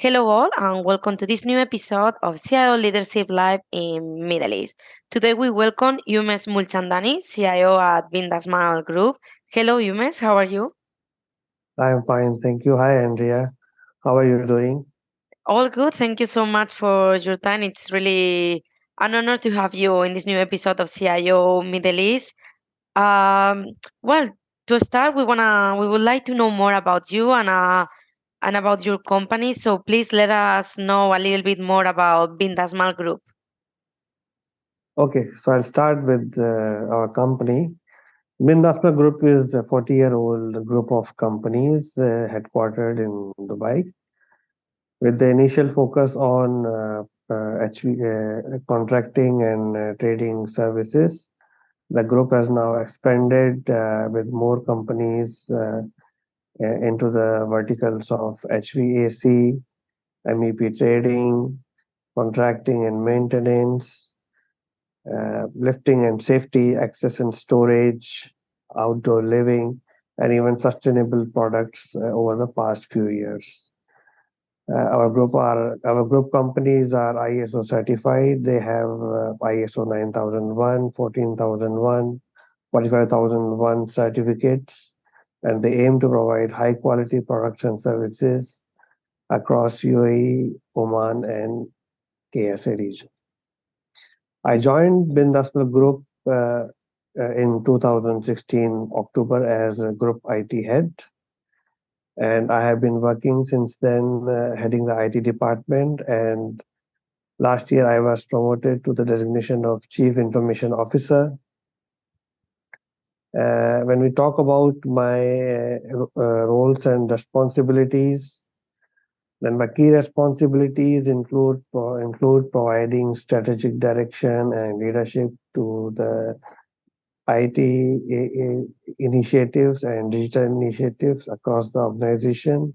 Hello all and welcome to this new episode of CIO Leadership Live in Middle East. Today we welcome Yumes Mulchandani, CIO at Bindasmal Group. Hello Yumes, how are you? I'm fine, thank you. Hi, Andrea. How are you doing? All good. Thank you so much for your time. It's really an honor to have you in this new episode of CIO Middle East. Um, well, to start, we would like to know more about you and about your company. So please let us know a little bit more about Bindasmal Group. Okay, so I'll start with our company. Bindasma Group is a 40-year-old group of companies headquartered in Dubai, with the initial focus on contracting and trading services. The group has now expanded with more companies into the verticals of HVAC, MEP trading, contracting and maintenance, lifting and safety, access and storage, outdoor living, and even sustainable products over the past few years. Our group companies are ISO certified. They have ISO 9001, 14001, 45001 certificates, and they aim to provide high quality products and services across UAE, Oman, and KSA region. I joined Bindasmal Group in 2016 October as a group IT head, and I have been working since then, heading the IT department. And last year, I was promoted to the designation of Chief Information Officer. When we talk about my roles and responsibilities, then my key responsibilities include providing strategic direction and leadership to the IT initiatives and digital initiatives across the organization.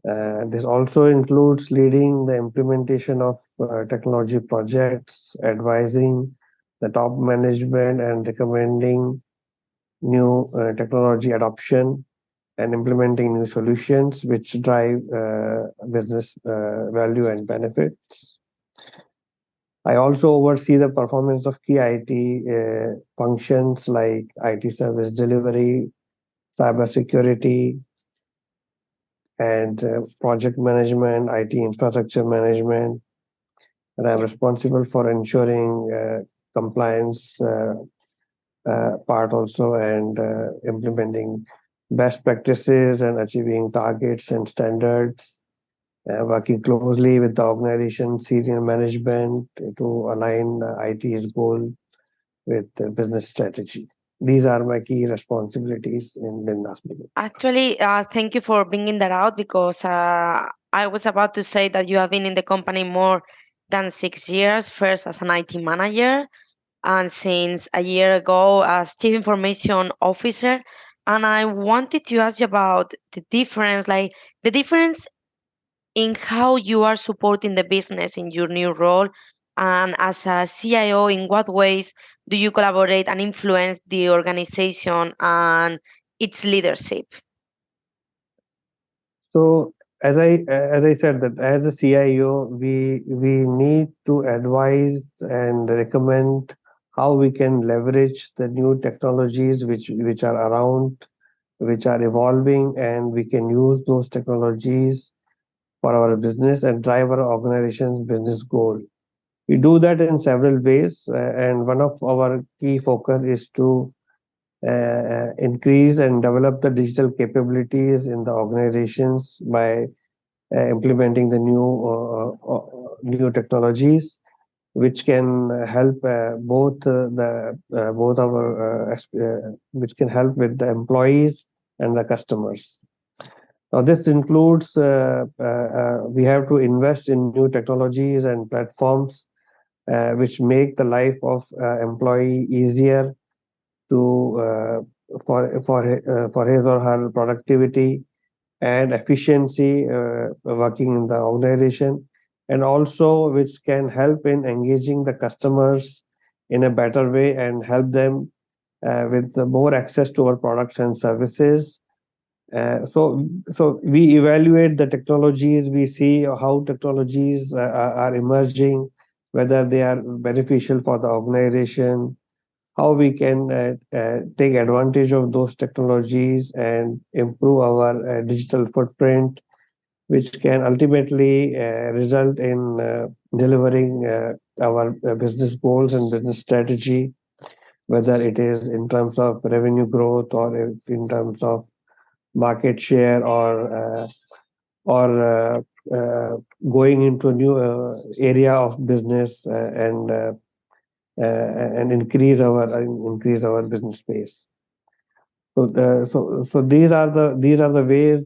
This also includes leading the implementation of technology projects, advising the top management, and recommending new technology adoption and implementing new solutions which drive business value and benefits. I also oversee the performance of key IT functions like IT service delivery, cybersecurity, and project management, IT infrastructure management. And I'm responsible for ensuring compliance part also and implementing best practices and achieving targets and standards, working closely with the organization senior management to align IT's goal with the business strategy. These are my key responsibilities in Lindas Media. Actually, thank you for bringing that out because I was about to say that you have been in the company more than 6 years, first as an IT manager, and since a year ago as Chief Information Officer. And I wanted to ask you about the difference in how you are supporting the business in your new role. And as a CIO, in what ways do you collaborate and influence the organization and its leadership? So as I said that as a CIO, we need to advise and recommend how we can leverage the new technologies which are around, which are evolving, and we can use those technologies for our business and drive our organization's business goal. We do that in several ways, and one of our key focus is to increase and develop the digital capabilities in the organizations by implementing the new technologies which can help which can help with the employees and the customers. Now this includes we have to invest in new technologies and platforms which make the life of employee easier to for his or her productivity and efficiency working in the organization, and also which can help in engaging the customers in a better way and help them with more access to our products and services, So we evaluate the technologies, we see how technologies are emerging, whether they are beneficial for the organization, how we can take advantage of those technologies and improve our digital footprint, which can ultimately result in delivering our business goals and business strategy, whether it is in terms of revenue growth or in terms of market share or going into a new area of business and increase our business space. So these are the ways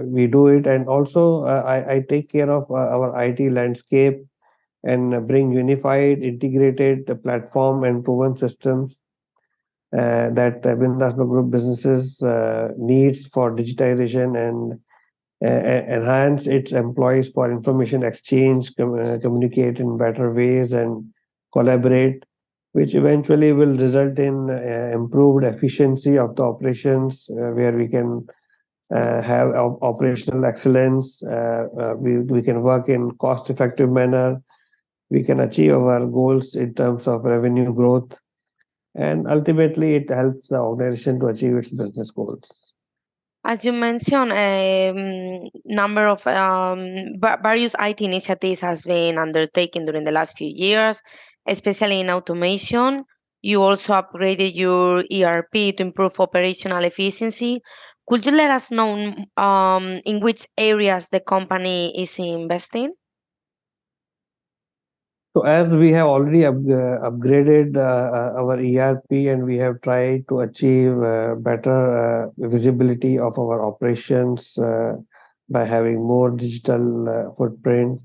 we do it, and also I take care of our IT landscape and bring unified, integrated platform and proven systems that Bindasma Group businesses needs for digitization and enhance its employees for information exchange, communicate in better ways, and collaborate, which eventually will result in improved efficiency of the operations, where we can have operational excellence. We can work in cost-effective manner. We can achieve our goals in terms of revenue growth, and ultimately it helps the organization to achieve its business goals. As you mentioned, a number of various IT initiatives has been undertaken during the last few years, especially in automation. You also upgraded your ERP to improve operational efficiency. Could you let us know in which areas the company is investing? So as we have already upgraded our ERP, and we have tried to achieve better visibility of our operations by having more digital footprint,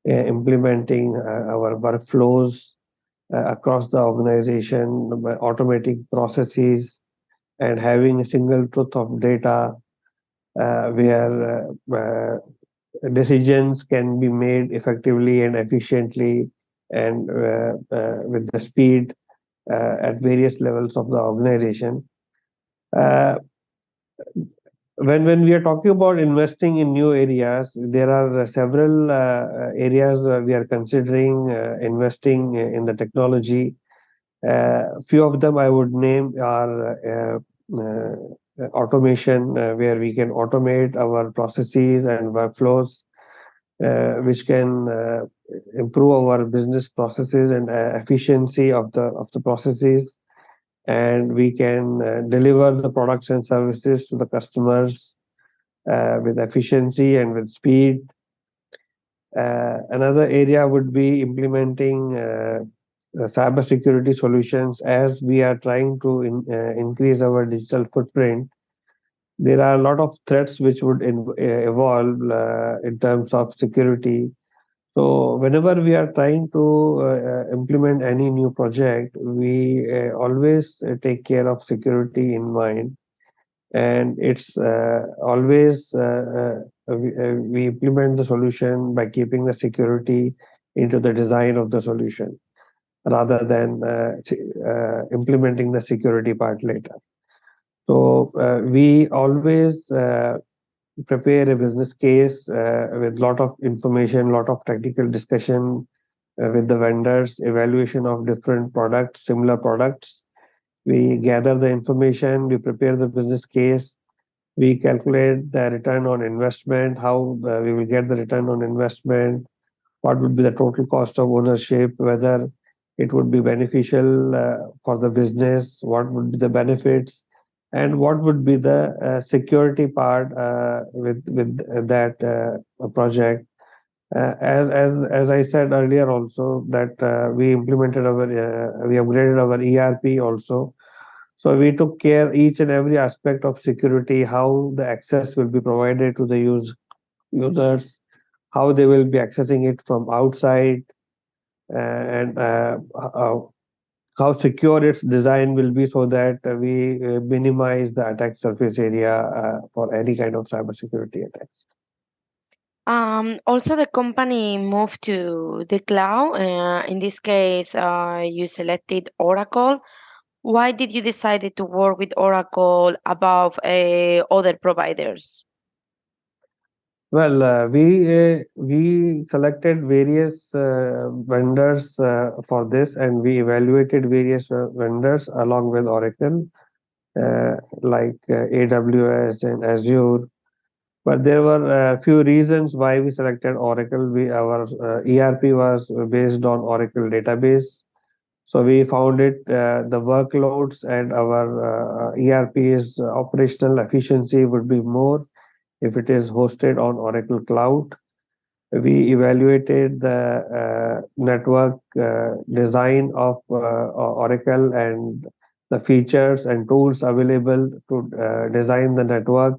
implementing our workflows across the organization, by automating processes and having a single truth of data, where decisions can be made effectively and efficiently and with the speed at various levels of the organization. Uh, when we are talking about investing in new areas, there are several areas we are considering investing in the technology. Few of them I would name are automation, where we can automate our processes and workflows, which can improve our business processes and efficiency of the processes, and we can deliver the products and services to the customers with efficiency and with speed. Another area would be implementing cybersecurity solutions. As we are trying to increase our digital footprint, there are a lot of threats which would evolve in terms of security. So whenever we are trying to implement any new project, we always take care of security in mind, and it's always we implement the solution by keeping the security into the design of the solution rather than implementing the security part later. So we always prepare a business case with lot of information, lot of technical discussion with the vendors, evaluation of different products, similar products. We gather the information, we prepare the business case, we calculate the return on investment, how we will get the return on investment, what would be the total cost of ownership, whether it would be beneficial for the business, what would be the benefits, and what would be the security part with that project. As I said earlier, also that we upgraded our ERP also. So we took care each and every aspect of security, how the access will be provided to the users, how they will be accessing it from outside, and how secure its design will be, so that we minimize the attack surface area for any kind of cybersecurity attacks. Also, the company moved to the cloud. In this case, you selected Oracle. Why did you decide to work with Oracle above other providers? Well, we selected various vendors for this, and we evaluated various vendors along with Oracle, like AWS and Azure. But there were a few reasons why we selected Oracle. Our ERP was based on Oracle database, so we found it the workloads and our ERP's operational efficiency would be more if it is hosted on Oracle Cloud. We evaluated the network design of Oracle and the features and tools available to design the network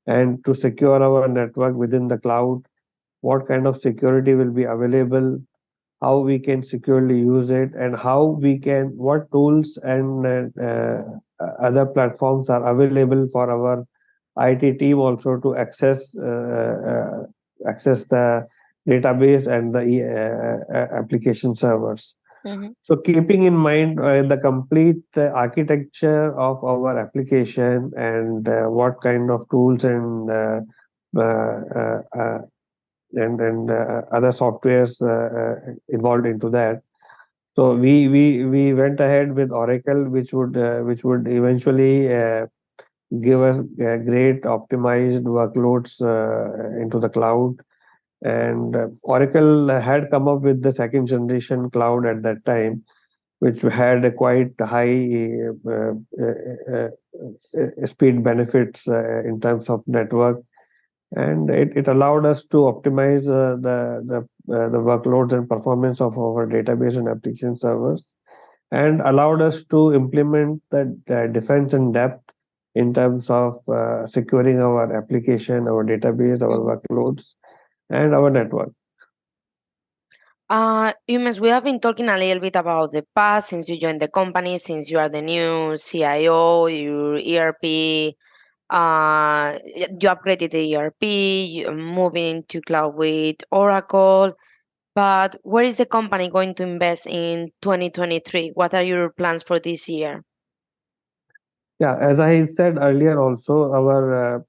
and to secure our network within the cloud. What kind of security will be available, how we can securely use it, and what tools and other platforms are available for our IT team also to access the database and the application servers. Mhm. So keeping in mind the complete architecture of our application and what kind of tools and uh, uh, uh, other softwares involved into that. So we went ahead with Oracle, which would eventually give us great optimized workloads into the cloud. And Oracle had come up with the second generation cloud at that time, which had a quite high speed benefits in terms of network, and it allowed us to optimize the workloads and performance of our database and application servers, and allowed us to implement the defense in depth in terms of securing our application, our database, our Mhm. workloads, and our network. Humans, we have been talking a little bit about the past since you joined the company, since you are the new CIO, your ERP, you upgraded the ERP, you moving to cloud with Oracle. But where is the company going to invest in 2023? What are your plans for this year? Yeah, as I said earlier, also our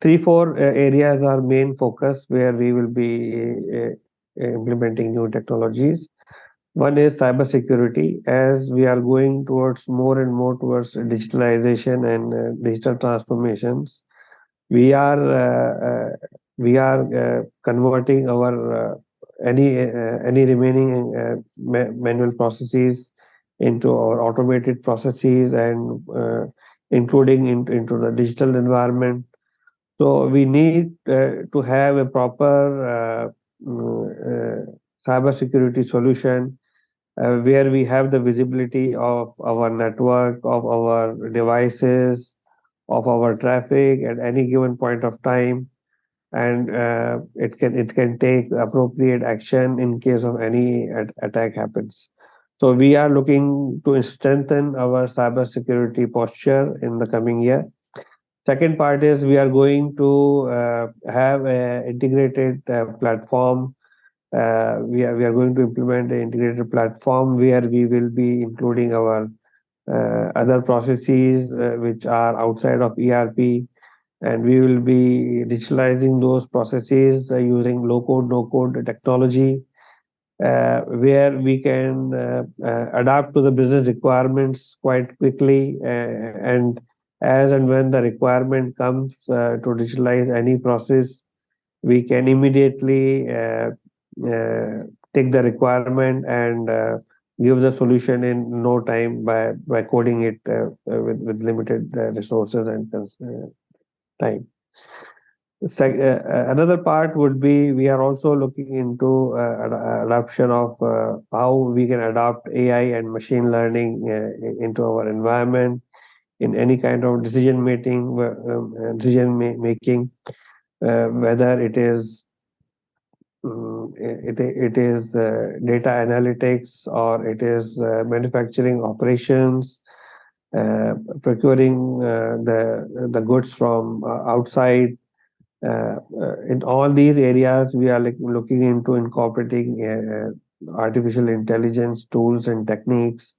three, four areas are main focus where we will be implementing new technologies. One is cybersecurity, as we are going towards more and more towards digitalization and digital transformations. We are converting our any remaining manual processes into our automated processes and into the digital environment. So we need to have a proper cybersecurity solution where we have the visibility of our network, of our devices, of our traffic at any given point of time, and it can take appropriate action in case of any attack happens. So we are looking to strengthen our cybersecurity posture in the coming year. Second part is we are going to have an integrated platform. We are going to implement an integrated platform where we will be including our other processes which are outside of ERP, and we will be digitalizing those processes using low code, no code technology, where we can adapt to the business requirements quite quickly. And as and when the requirement comes to digitalize any process, we can immediately take the requirement and give the solution in no time by coding it with limited resources and time. Another part would be we are also looking into adoption of how we can adopt AI and machine learning into our environment in any kind of decision making, whether it is it is data analytics or it is manufacturing operations, uh, procuring the goods from outside. In all these areas, we are looking into incorporating artificial intelligence tools and techniques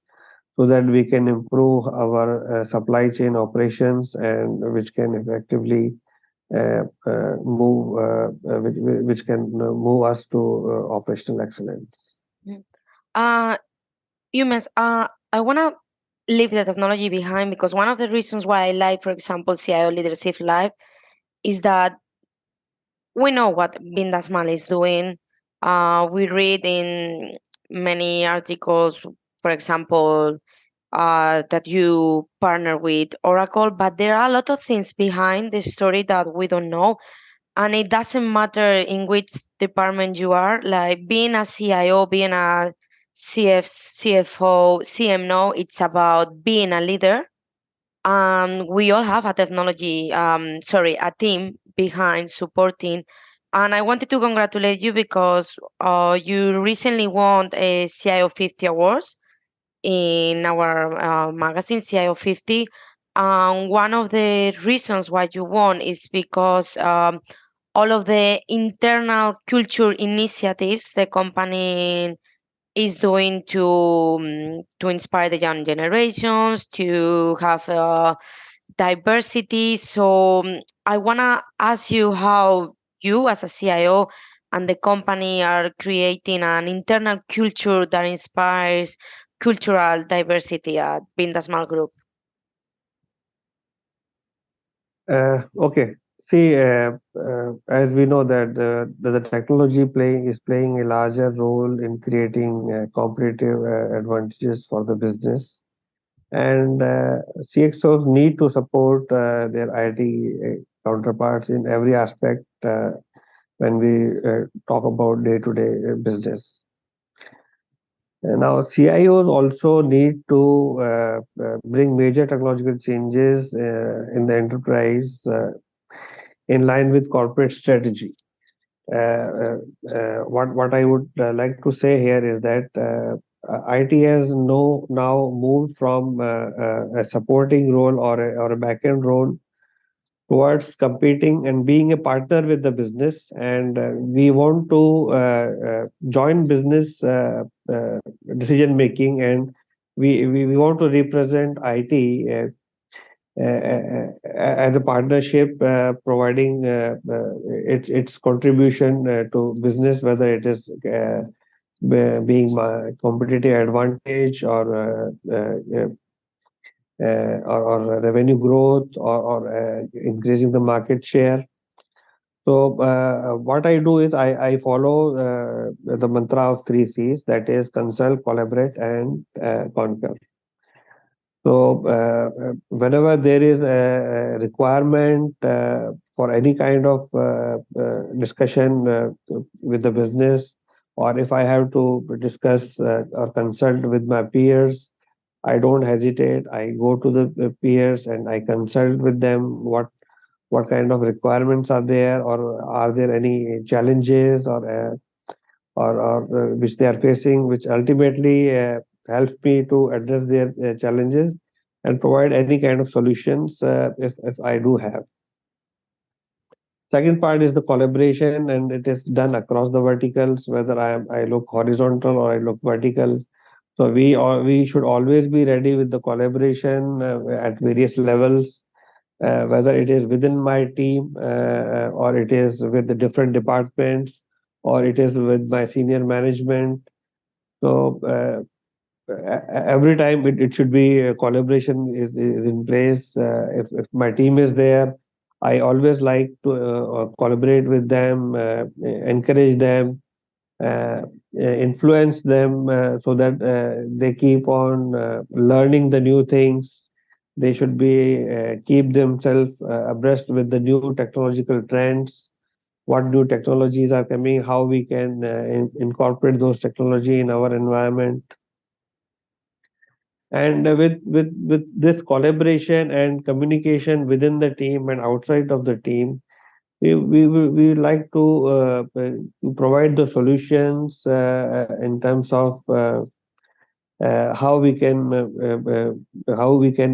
so that we can improve our supply chain operations and which can effectively which can move us to operational excellence. Mm. Uh, Humans, I want to leave the technology behind because one of the reasons why I like, for example, CIO Leadership Live is that we know what Bindasmal is doing. We read in many articles, for example, that you partner with Oracle, but there are a lot of things behind the story that we don't know. And it doesn't matter in which department you are, like being a CIO, being a CFO, CMO, it's about being a leader. We all have a technology, sorry, a team behind supporting. And I wanted to congratulate you because you recently won a CIO 50 awards in our magazine CIO 50. One of the reasons why you won is because all of the internal culture initiatives the company is doing to inspire the young generations to have diversity. So I want to ask you how you as a CIO and the company are creating an internal culture that inspires cultural diversity at Binda Small Group. Okay. See, as we know that the technology is playing a larger role in creating competitive advantages for the business, and CXOs need to support their IT counterparts in every aspect when we talk about day-to-day business. Now, CIOs also need to bring major technological changes in the enterprise in line with corporate strategy. What I would like to say here is that IT has no now moved from a supporting role or a backend role towards competing and being a partner with the business, and we want to join business decision making, and we want to represent IT as a partnership, providing its contribution to business, whether it is being competitive advantage or revenue growth or increasing the market share. So what I do is I follow the mantra of three C's, that is consult, collaborate, and conquer. So whenever there is a requirement for any kind of discussion with the business, or if I have to discuss or consult with my peers, I don't hesitate. I go to the peers and I consult with them what kind of requirements are there, or are there any challenges or which they are facing, which ultimately helps me to address their challenges and provide any kind of solutions if I do have. Second part is the collaboration, and it is done across the verticals, whether I look horizontal or I look vertical. So we should always be ready with the collaboration at various levels, whether it is within my team or it is with the different departments or it is with my senior management. So every time it should be collaboration is in place. If my team is there, I always like to collaborate with them, encourage them, influence them so that they keep on learning the new things. They should be keep themselves abreast with the new technological trends, what new technologies are coming, how we can incorporate those technology in our environment. And with this collaboration and communication within the team and outside of the team, we like to provide the solutions in terms of how we can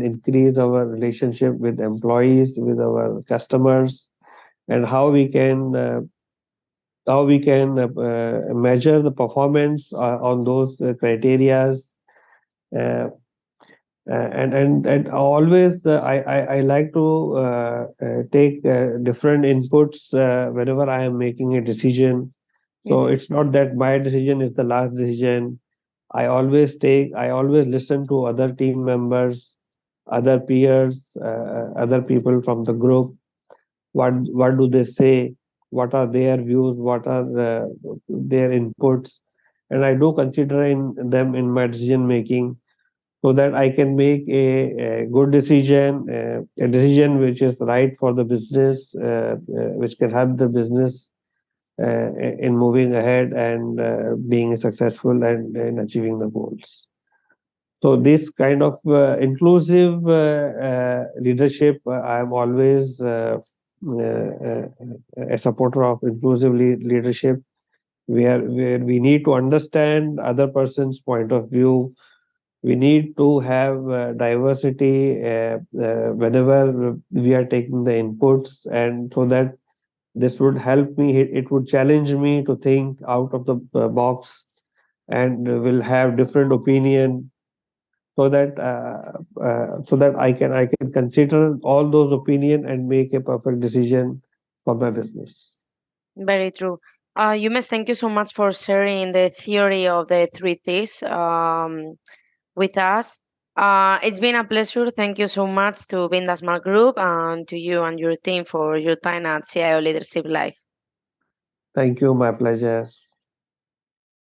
increase our relationship with employees, with our customers, and how we can measure the performance on those criterias. Uh, And always I like to take different inputs whenever I am making a decision. So Mhm. it's not that my decision is the last decision. I always listen to other team members, other peers, other people from the group. What do they say? What are their views? What are their inputs? And I do consider in them in my decision making, so that I can make a good decision, a decision which is right for the business, which can help the business in moving ahead and being successful and in achieving the goals. So this kind of inclusive leadership, I am always a supporter of inclusive leadership, where we need to understand other person's point of view. We need to have diversity whenever we are taking the inputs, and so that this would help me. It would challenge me to think out of the box, and will have different opinion, so that I can consider all those opinion and make a perfect decision for my business. Very true. You must thank you so much for sharing the theory of the three T's with us. It's been a pleasure. Thank you so much to Binda Smart Group and to you and your team for your time at CIO Leadership Live. Thank you. My pleasure.